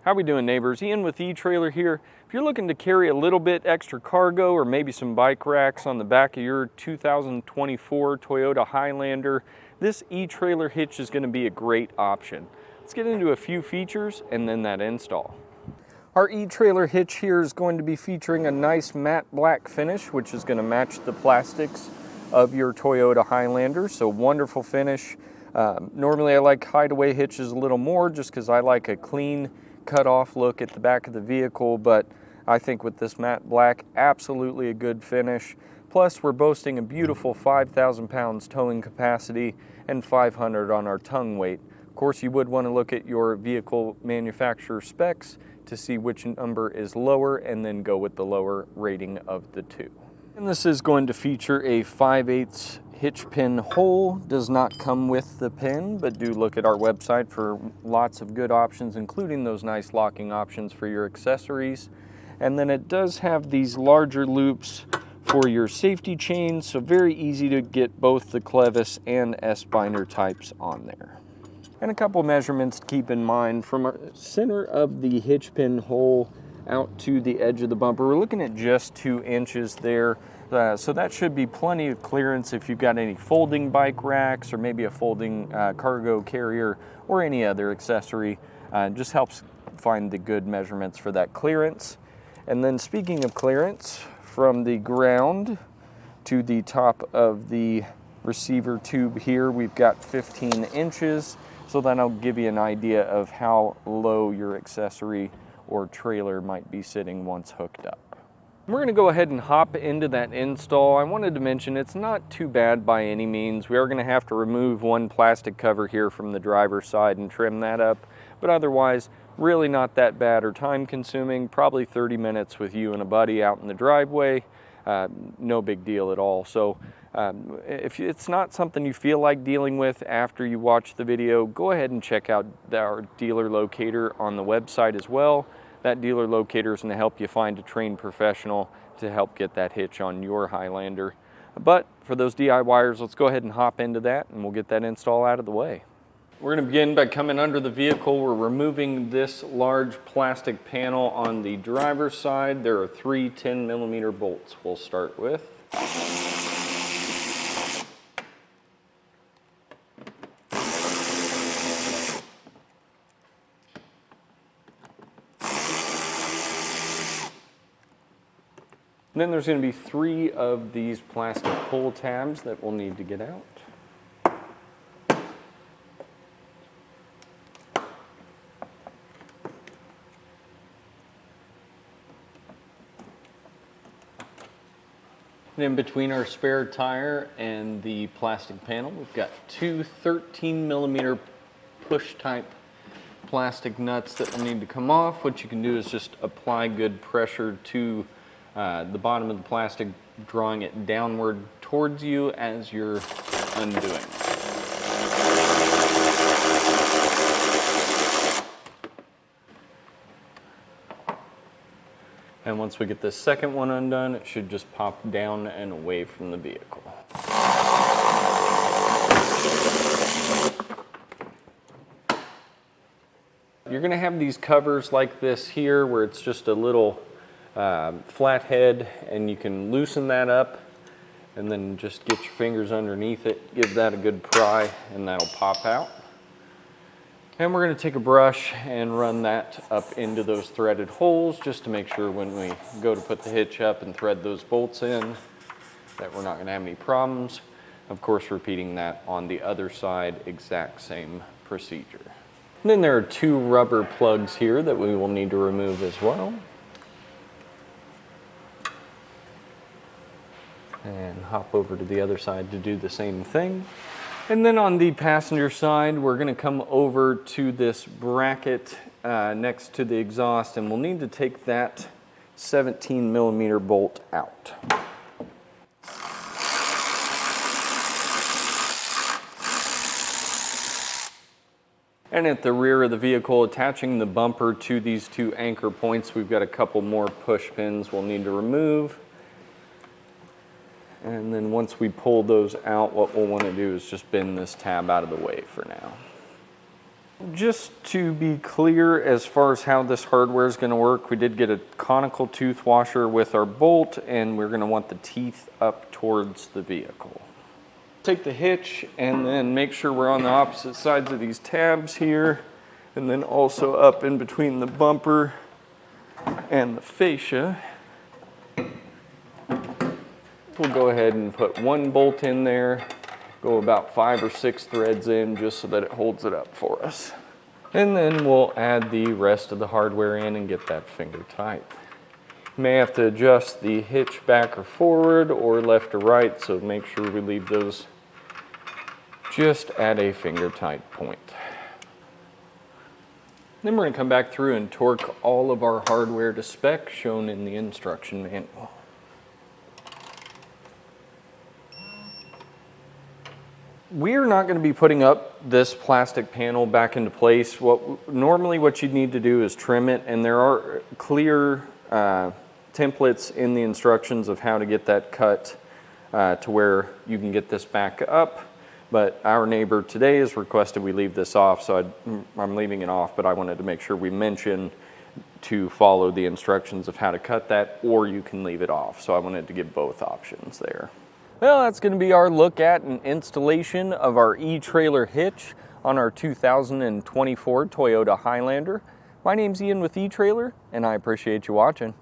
How we doing, neighbors? Ian with eTrailer here. If you're looking to carry a little bit extra cargo or maybe some bike racks on the back of your 2024 Toyota Highlander, this eTrailer hitch is going to be a great option. Let's get into a few features and then that install. Our eTrailer hitch here is going to be featuring a nice matte black finish, which is going to match the plastics of your Toyota Highlander, so wonderful finish. Normally I like Hideaway hitches a little more just because I like a clean cut-off look at the back of the vehicle, but I think with this matte black, absolutely a good finish. Plus, we're boasting a beautiful 5,000 pounds towing capacity and 500 on our tongue weight. Of course, you would want to look at your vehicle manufacturer specs to see which number is lower and then go with the lower rating of the two. And this is going to feature a 5/8 hitch pin hole. Does not come with the pin, but do look at our website for lots of good options, including those nice locking options for your accessories. And then it does have these larger loops for your safety chains, so very easy to get both the clevis and S-binder types on there. And a couple measurements to keep in mind. From our center of the hitch pin hole out to the edge of the bumper, we're looking at just 2 inches there. So that should be plenty of clearance if you've got any folding bike racks or maybe a folding cargo carrier or any other accessory. Just helps find the good measurements for that clearance. And then speaking of clearance, from the ground to the top of the receiver tube here, we've got 15 inches. So that'll give you an idea of how low your accessory or trailer might be sitting once hooked up. We're going to go ahead and hop into that install. I wanted to mention it's not too bad by any means. We are going to have to remove one plastic cover here from the driver's side and trim that up, but otherwise really not that bad or time consuming. Probably 30 minutes with you and a buddy out in the driveway. No big deal at all. So if it's not something you feel like dealing with after you watch the video, go ahead and check out our dealer locator on the website as well. That dealer locator is going to help you find a trained professional to help get that hitch on your Highlander. But for those DIYers, let's go ahead and hop into that and we'll get that install out of the way. We're going to begin by coming under the vehicle. We're removing this large plastic panel on the driver's side. There are 3 10mm bolts we'll start with. Then there's going to be 3 of these plastic pull tabs that we'll need to get out. And in between our spare tire and the plastic panel, we've got 2 13mm push type plastic nuts that will need to come off. What you can do is just apply good pressure to the bottom of the plastic, drawing it downward towards you as you're undoing. And once we get this second one undone, it should just pop down and away from the vehicle. You're going to have these covers like this here where it's just a little flat head, and you can loosen that up and then just get your fingers underneath it, give that a good pry, and that'll pop out. And we're going to take a brush and run that up into those threaded holes just to make sure when we go to put the hitch up and thread those bolts in that we're not going to have any problems. Of course, repeating that on the other side, exact same procedure. And then there are 2 rubber plugs here that we will need to remove as well. And hop over to the other side to do the same thing. And then on the passenger side, we're going to come over to this bracket next to the exhaust, and we'll need to take that 17mm bolt out. And at the rear of the vehicle, attaching the bumper to these 2 anchor points, we've got a couple more push pins we'll need to remove. And then once we pull those out, what we'll want to do is just bend this tab out of the way for now. Just to be clear as far as how this hardware is going to work, we did get a conical tooth washer with our bolt, and we're going to want the teeth up towards the vehicle. Take the hitch and then make sure we're on the opposite sides of these tabs here, and then also up in between the bumper and the fascia. We'll go ahead and put one bolt in there, go about 5 or 6 threads in just so that it holds it up for us. And then we'll add the rest of the hardware in and get that finger tight. You may have to adjust the hitch back or forward or left or right, so make sure we leave those just at a finger tight point. Then we're going to come back through and torque all of our hardware to spec shown in the instruction manual. We're not going to be putting up this plastic panel back into place. Normally what you'd need to do is trim it, and there are clear templates in the instructions of how to get that cut to where you can get this back up. But our neighbor today has requested we leave this off, so I'm leaving it off, but I wanted to make sure we mention to follow the instructions of how to cut that, or you can leave it off. So I wanted to give both options there. Well, that's going to be our look at an installation of our e-trailer hitch on our 2024 Toyota Highlander. My name's Ian with eTrailer, and I appreciate you watching.